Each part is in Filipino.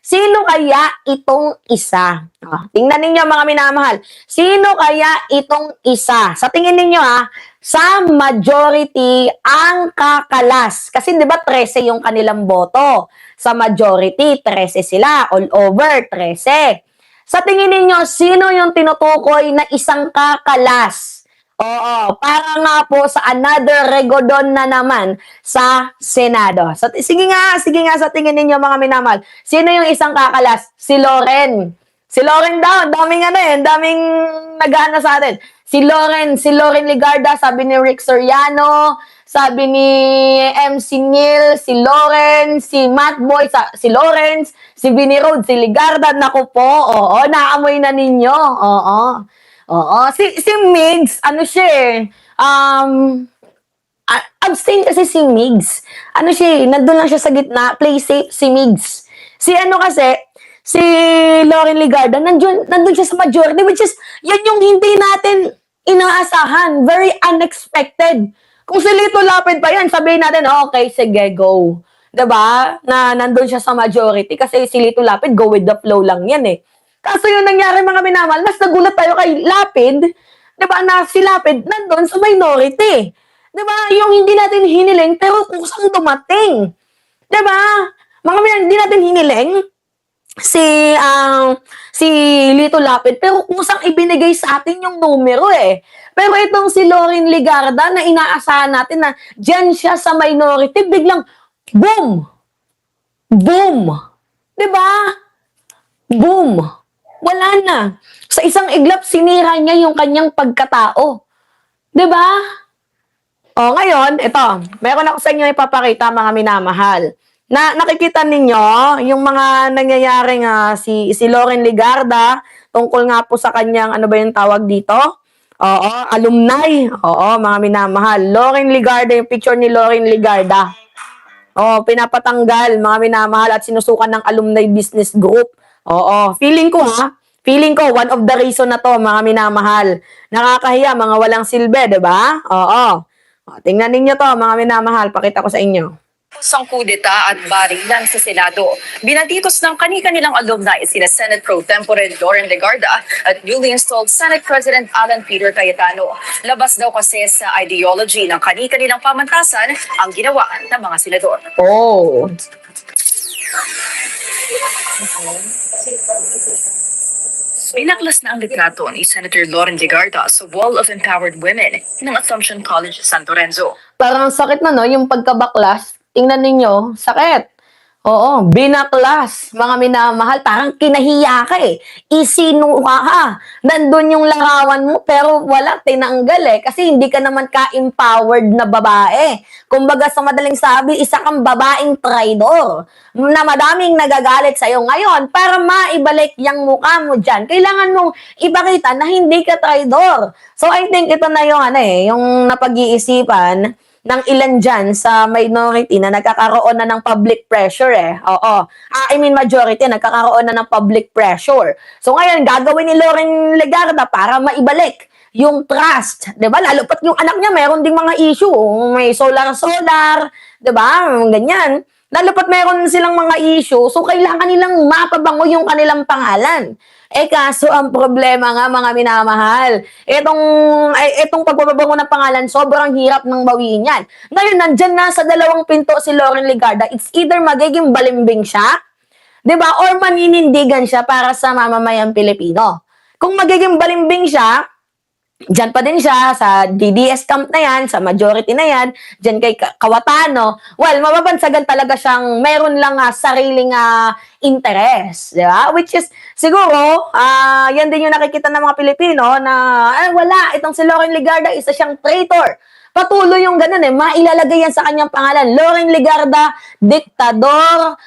Sino kaya itong isa? Tingnan ninyo mga minamahal. Sino kaya itong isa? Sa tingin ninyo sa majority ang kakalas. Kasi 'di ba 13 yung kanilang boto. Sa majority, 13 sila. All over, 13. Sa tingin ninyo, sino yung tinutukoy na isang kakalas? Oo, para nga po sa another regodon na naman sa Senado. So, sige nga sa tingin ninyo mga minamahal. Sino yung isang kakalas? Si Loren. Si Loren daw, daming nag-aano sa atin. Si Loren Ligarda, sabi ni Rick Soriano, sabi ni MC Neil, si Loren, si Matt Boy, si Lawrence, si Vinny Road, si Ligarda, naku po, oo, naamoy na ninyo, oo. Oo, si Migs, ano siya abstain kasi si Migs. Ano siya nandun lang siya sa gitna, play safe si Migs. Si ano kasi, si Lauren Ligarda, nandun siya sa majority, which is, yan yung hindi natin inaasahan. Very unexpected. Kung si Lito Lapid pa yan, sabihin natin, okay, sige, go. Diba? Na nandun siya sa majority. Kasi si Lito Lapid, go with the flow lang yan eh. Kaso yung nangyari mga minamahal, mas nagulat tayo kay Lapid, diba, na si Lapid nandun sa minority. Diba? Yung hindi natin hiniling, pero kusang dumating. Diba? Mga minamahal, hindi natin hiniling si Lito Lapid, pero kusang ibinigay sa atin yung numero eh. Pero itong si Lauren Ligarda na inaasahan natin na dyan siya sa minority, biglang boom! Boom! Diba? Boom! Wala na. Sa isang iglap, sinira niya yung kanyang pagkatao. Diba? O, ngayon, ito. Meron ako sa inyo ipapakita, mga minamahal. Na nakikita ninyo yung mga nangyayaring si Lauren Ligarda tungkol nga po sa kanyang, ano ba yung tawag dito? Oo, alumni. Oo, mga minamahal. Lauren Ligarda, yung picture ni Lauren Ligarda. Oo, pinapatanggal, mga minamahal, at sinusukan ng alumni business group. Oo, feeling ko one of the reason na to, mga minamahal. Nakakahiya, mga walang silbi, di ba? Oo. O, tingnan ninyo to, mga minamahal, pakita ko sa inyo. Isang kudeta at barilan sa Senado. Binatitos ng kani-kanilang alumni sina Senate Pro Tempore Lauren Legarda at newly installed Senate President Alan Peter Cayetano. Labas daw kasi sa ideology ng kani-kanilang pamantasan ang ginawa ng mga senador. Oh. Binaklas na ang litrato ni Senator Lauren Legarda sa Wall of Empowered Women ng Assumption College San Lorenzo. Parang sakit na, no? Yung pagkabaklas. Tingnan ninyo, sakit. Oo, binaklas. Mga minamahal, parang kinahiya ka eh. Isinuha ka. Nandun yung larawan mo, pero wala, tinanggal eh. Kasi hindi ka naman ka-empowered na babae. Kumbaga sa madaling sabi, isa kang babaeng traidor na madaming nagagalit sa'yo ngayon para maibalik yung mukha mo dyan. Kailangan mong ipakita na hindi ka traidor. So I think ito na yung yung napag-iisipan ng ilan dyan sa minority na nagkakaroon na ng public pressure eh. Oo. I mean majority, nagkakaroon na ng public pressure. So ngayon, gagawin ni Lauren Legarda para maibalik yung trust. 'Di ba? Lalo pat yung anak niya, mayroon ding mga issue. May solar, 'di ba? Ganyan. Lalo pat mayroon silang mga issue, so kailangan nilang mapabango yung kanilang pangalan. Kaso ang problema nga, mga minamahal, itong pagbababango ng pangalan, sobrang hirap ng bawiin yan. Ngayon, nandyan na sa dalawang pinto si Lauren Legarda, it's either magiging balimbing siya, di ba, or maninindigan siya para sa mamamayang Pilipino. Kung magiging balimbing siya, diyan pa din siya sa DDS camp na yan, sa majority na yan, diyan kay Kawatano. Well, mababansagan talaga siyang meron lang sariling interest, di ba? Which is, siguro, yan din yung nakikita ng mga Pilipino na, wala, itong si Lauren Legarda, isa siyang traitor. Patuloy yung ganun mailalagay yan sa kanyang pangalan. Lauren Legarda, diktador,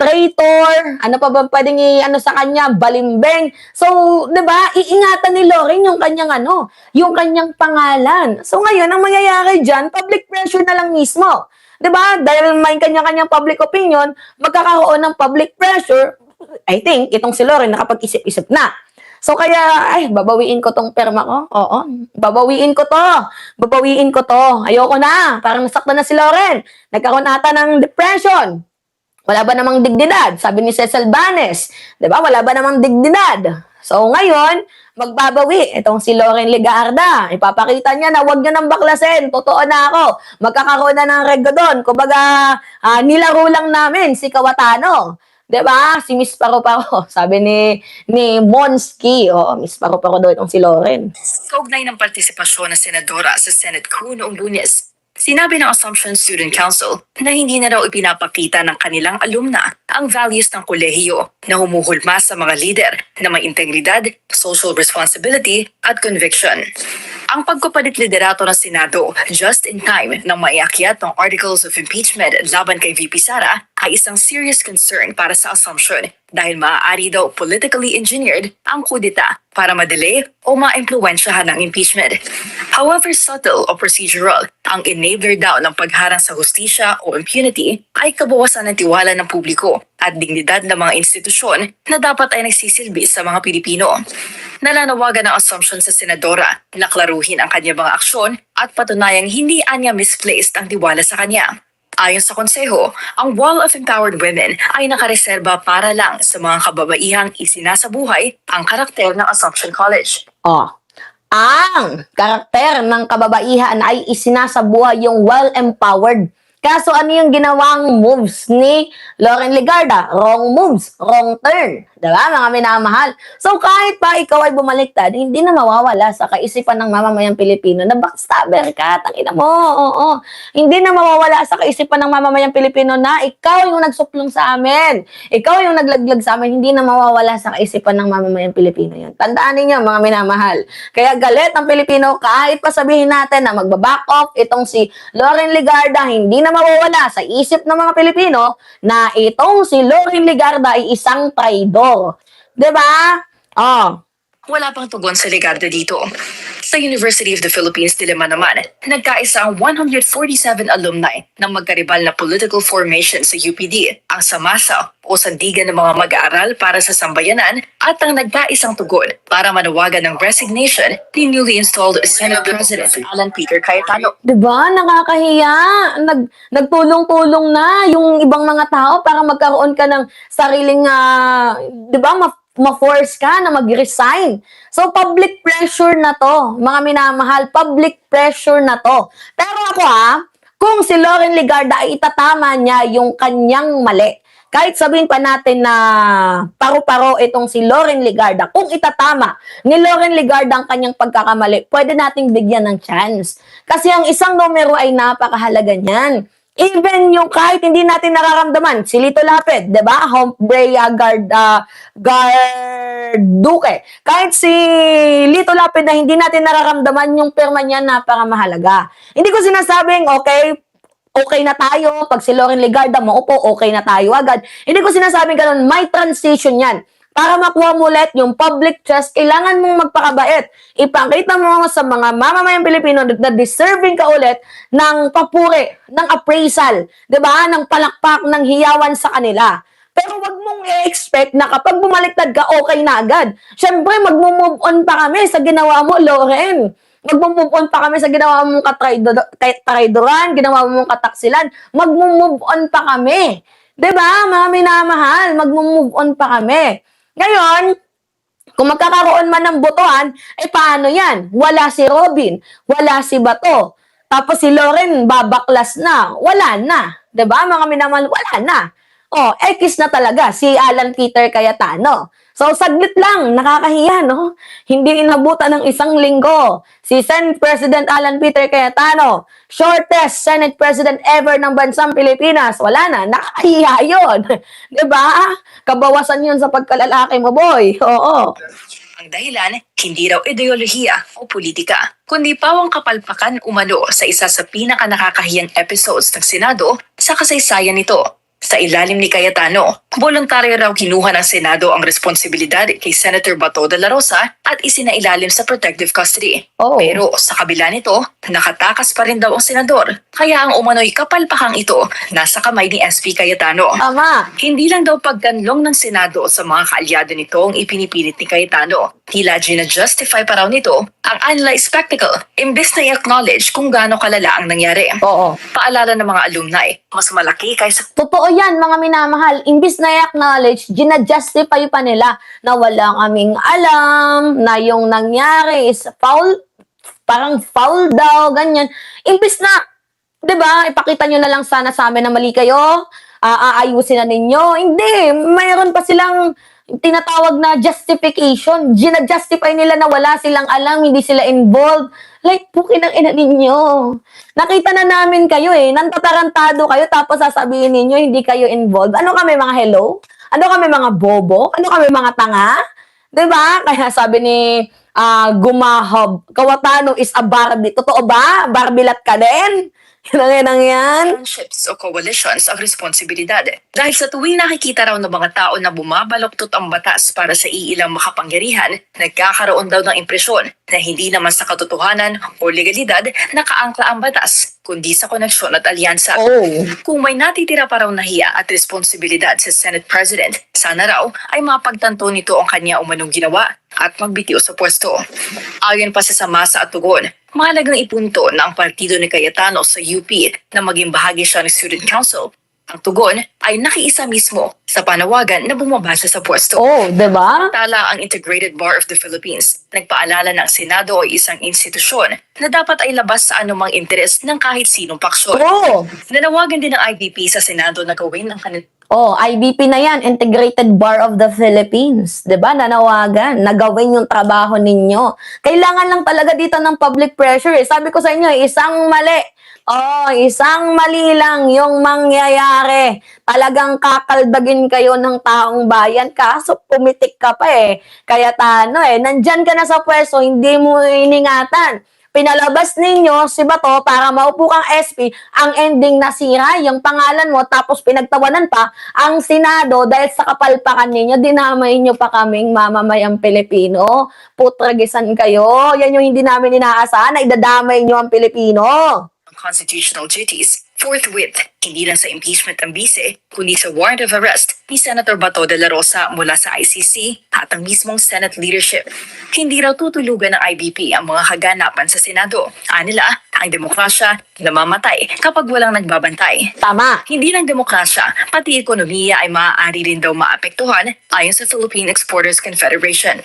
traitor, ano pa ba pwedeng sa kanya, balimbing. So, 'di ba? Iingatan ni Lauren yung kanyang yung kanyang pangalan. So ngayon ang mangyayari diyan, public pressure na lang mismo. 'Di ba? Dahil may kanya-kanyang public opinion, magkakaroon ng public pressure. I think itong si Lauren nakapag-isip-isip na. So kaya, babawiin ko tong perma ko. Oo, babawiin ko to. Babawiin ko to. Ayoko na. Parang nasaktan na si Lauren. Nagkaroon ata ng depression. Wala ba namang dignidad? Sabi ni Cecil Banes. Diba? Wala ba namang dignidad? So ngayon, magbabawi itong si Loren Legarda. Ipapakita niya na wag niyo nang baklasin. Totoo na ako. Magkakaroon na ng rego doon. Kumbaga, nilaro lang namin si Cayetano. 'Di ba? Si Miss Paro-Paro. Sabi ni Monsky. Oh, Miss Paro-Paro daw itong si Loren. Kaugnay ng partisipasyon ng senadora sa Senate crew noong Lunes, sinabi ng Assumption Student Council na hindi na daw ipinapakita ng kanilang alumna ang values ng kolehiyo na humuhulma sa mga lider na may integridad, social responsibility at conviction. Ang pagpapalit liderato ng Senado just in time nang maiakyat ng Articles of Impeachment laban kay VP Sara ay isang serious concern para sa Assumption dahil maaari daw politically engineered ang kudeta para madelay o maimpluwensyahan ng impeachment. However subtle o procedural, ang enabler daw ng pagharang sa hustisya o impunity ay kabawasan ng tiwala ng publiko at dignidad ng mga institusyon na dapat ay nagsisilbi sa mga Pilipino. Nalanawagan ng Assumption sa senadora na klaruhin ang kanyang mga aksyon at patunayang hindi anya misplaced ang tiwala sa kanya. Ayon sa konseho, ang Wall of Empowered Women ay nakareserba para lang sa mga kababaihang isinasabuhay ang karakter ng Assumption College. Oh, ang karakter ng kababaihan ay isinasabuhay yung well-empowered. Kaso ano yung ginawang moves ni Loren Legarda? Wrong moves, wrong turn. Diba, mga minamahal? So kahit pa ikaw ay bumaliktad, hindi na mawawala sa kaisipan ng mamamayang Pilipino na backstabber ka. Tangina mo, oo. Hindi na mawawala sa kaisipan ng mamamayang Pilipino na ikaw yung nagsuplong sa amin. Ikaw yung naglaglag sa amin. Hindi na mawawala sa kaisipan ng mamamayang Pilipino yun. Tandaan ninyo, mga minamahal. Kaya galit ang Pilipino kahit pa sabihin natin na magbaback off itong si Loren Legarda, hindi na mawawala sa isip ng mga Pilipino na itong si Loren Legarda ay isang traidor. Diba? Oh. Wala pang tugon sa Legarda dito. Sa University of the Philippines Dilema naman, nagkaisa ang 147 alumni ng magkaribal na political formation sa UPD, ang Samasa o Sandigan ng mga mag-aaral para sa sambayanan at ang nagkaisang tugon para manawagan ng resignation ni newly installed Senate President Alan Peter Cayetano. Diba? Nakakahiya. Nagtulong-tulong na yung ibang mga tao para magkaroon ka ng sariling, diba, ma-force ka na mag-resign. So, public pressure na to. Mga minamahal, public pressure na to. Pero ako kung si Loren Legarda ay itatama niya yung kanyang mali, kahit sabihin pa natin na paru-paro itong si Loren Legarda, kung itatama ni Loren Legarda ang kanyang pagkakamali, pwede nating bigyan ng chance. Kasi ang isang numero ay napakahalaga niyan. Even yung kahit hindi natin nararamdaman, si Lito Lapid, 'di ba? Hombre Garduque. Kahit si Lito Lapid na hindi natin nararamdaman yung pirma niya, napakamahalaga. Hindi ko sinasabing okay na tayo, pag si Loren Legarda maupo, okay na tayo agad. Hindi ko sinasabing ganun, may transition yan. Para makuha mo ulit yung public trust, kailangan mong magpakabait. Ipakita mo sa mga mamamayang Pilipino na deserving ka ulit ng papuri, ng appraisal, 'di ba? Ng palakpak, ng hiyawan sa kanila. Pero wag mong i-expect na kapag bumaliktad ka, okay na agad. Siyempre, mag-move on pa kami sa ginawa mo, Loren. Mag-move on pa kami sa ginawa mong katraidoran, ginawa mong kataksilan. Mag-move on pa kami. 'Di ba? Mga minamahal, mag-move on pa kami. Ngayon, kung magkakaroon man ng botohan, paano yan? Wala si Robin, wala si Bato. Tapos si Loren, babaklas na. Wala na. 'Di ba? Mga minamahal, wala na. X na talaga si Alan Peter Cayetano. So, saglit lang, nakakahiya, no? Hindi inabutan ng isang linggo. Si Senate President Alan Peter Cayetano, shortest Senate President ever ng bansang Pilipinas. Wala na, nakakahiya yun. Diba? Kabawasan yun sa pagkalalaki mo, boy. Oo. Ang dahilan, hindi raw ideolohiya o politika, kundi pawang kapalpakan umano sa isa sa pinaka-nakakahiyang episodes ng Senado sa kasaysayan nito. Sa ilalim ni Cayetano, voluntaryo raw kinuha ng Senado ang responsibilidad kay Senator Bato de la Rosa at isinailalim sa protective custody. Pero sa kabila nito, nakatakas pa rin daw ang senador. Kaya ang umano'y kapalpakang ito nasa kamay ni SP Cayetano. Tama. Hindi lang daw pagganlong ng Senado sa mga kaalyado nito ang ipinipilit ni Cayetano. Tila gina-justify pa raw nito ang unlike spectacle, imbes na i-acknowledge kung gaano kalala ang nangyari. Oo. Paalala ng mga alumni, mas malaki kaysa Totoo yan, mga minamahal, imbis na i-acknowledge, ginajustify pa nila na wala kaming alam, na yung nangyari is foul, parang foul daw, ganyan. Imbis na, di ba, ipakita nyo na lang sana sa amin na mali kayo, aayusin na ninyo. Hindi, mayroon pa silang tinatawag na justification. Ginajustify nila na wala silang alam, hindi sila involved. Like, pukin ang ina ninyo. Nakita na namin kayo nantatarantado kayo tapos sasabihin ninyo hindi kayo involved. Ano kami, mga hello? Ano kami, mga bobo? Ano kami, mga tanga? Diba? Kaya sabi ni Gumahab, Kawatano is a Barbie. Totoo ba? Barbilat ka din? Yan. Friendships o coalitions ang responsibilidad. Dahil sa tuwing nakikita raw ng mga tao na bumabaloktot ang batas para sa iilang makapangyarihan, nagkakaroon daw ng impresyon na hindi naman sa katotohanan o legalidad nakaangkla ang batas, kundi sa koneksyon at alyansa. Oh. Kung may natitira pa raw na hiya at responsibilidad sa Senate President, sana raw ay mapagtanto nito ang kanya umanong ginawa at magbitiw sa pwesto. Ayon pa sa Samasa at Tugon, mahalagang ipunto na ang partido ni Cayetano sa UP na maging bahagi siya ng Student Council. Ang Tugon ay nakiisa mismo sa panawagan na bumabasa sa pwesto. Oh, diba? Tala ang Integrated Bar of the Philippines. Nagpaalala ng Senado ay isang institusyon na dapat ay labas sa anumang interes ng kahit sinong paksyon. Oh. Nanawagan din ng IBP sa Senado na gawin ng kanilang Oh, IBP na yan, Integrated Bar of the Philippines. 'Di ba? Nanawagan, nagawin yung trabaho ninyo. Kailangan lang talaga dito ng public pressure. Sabi ko sa inyo, isang mali. Oh, isang mali lang yung mangyayari. Talagang kakaldagin kayo ng taong bayan. Kaso pumitik ka pa Cayetano nandyan ka na sa pwesto, hindi mo iningatan. Pinalabas ninyo si Bato para maupo kang SP, ang ending nasira yung pangalan mo, tapos pinagtawanan pa ang Senado dahil sa kapalpakan ninyo, dinamay nyo pa kaming mamamayang Pilipino. Putragisan kayo. Yan yung hindi namin inaasahan, na idadamay nyo ang Pilipino. constitutional duties. Forthwith, hindi lang sa impeachment ng bise, kundi sa warrant of arrest ni Senator Bato de la Rosa mula sa ICC at ang mismong Senate leadership. Hindi raw tutulugan ng IBP ang mga kaganapan sa Senado. Anila, ang demokrasya namamatay kapag walang nagbabantay. Tama. Hindi lang demokrasya, pati ekonomiya ay maaari rin daw maapektuhan ayon sa Philippine Exporters Confederation.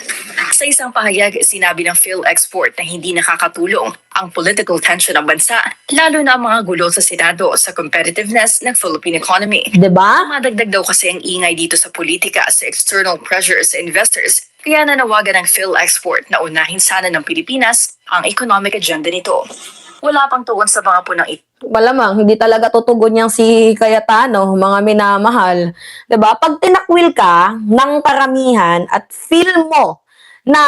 Sa isang pahayag, sinabi ng PhilExport na hindi nakakatulong ang political tension ng bansa, lalo na ang mga gulo sa Senado sa competitiveness ng Philippine economy. Diba? Madagdag daw kasi ang ingay dito sa politika sa external pressures sa investors, kaya nanawagan ng PhilExport na unahin sana ng Pilipinas ang economic agenda nito. Wala pang tugon sa mga punang ito. Malamang, hindi talaga tutugon niyang si Cayetano, mga minamahal. 'Di ba? Pag tinakwil ka ng karamihan at feel mo na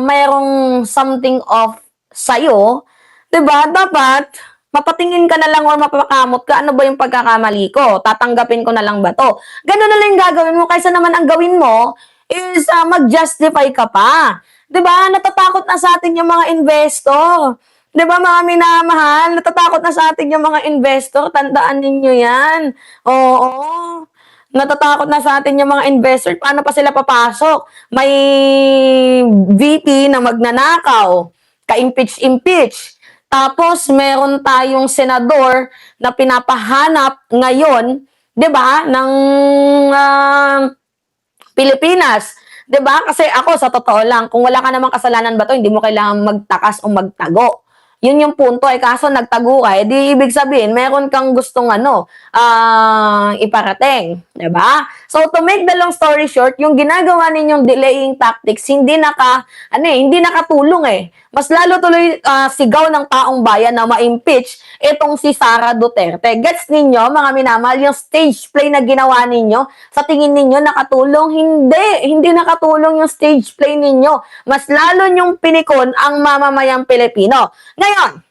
mayroong something off sa'yo, 'di ba? Dapat mapatingin ka na lang or mapakamot ka, ano ba yung pagkakamali ko? Tatanggapin ko na lang ba to? Ganun na lang yung gagawin mo, kaysa naman ang gawin mo is mag-justify ka pa. 'Di ba? Natatakot na sa atin yung mga investor. 'Di ba, mga minamahal? Natatakot na sa atin yung mga investor. Tandaan ninyo yan. Oo. Natatakot na sa atin yung mga investor. Paano pa sila papasok? May VP na magnanakaw. Ka-impeach. Tapos, meron tayong senador na pinapahanap ngayon, 'di ba, ng Pilipinas. 'Di ba? Kasi ako, sa totoo lang, kung wala ka namang kasalanan ba to, hindi mo kailangan magtakas o magtago. Yun yung punto kaso nagtago ka, di ibig sabihin, meron kang gustong iparating. 'Di ba? So, to make the long story short, yung ginagawa ninyong delaying tactics, hindi nakatulong Mas lalo tuloy sigaw ng taong bayan na ma-impeach itong si Sara Duterte. Gets ninyo, mga minamahal, yung stage play na ginawa ninyo, sa tingin ninyo nakatulong? Hindi nakatulong yung stage play ninyo. Mas lalo nyong pinikon ang mamamayang Pilipino. Ngayon,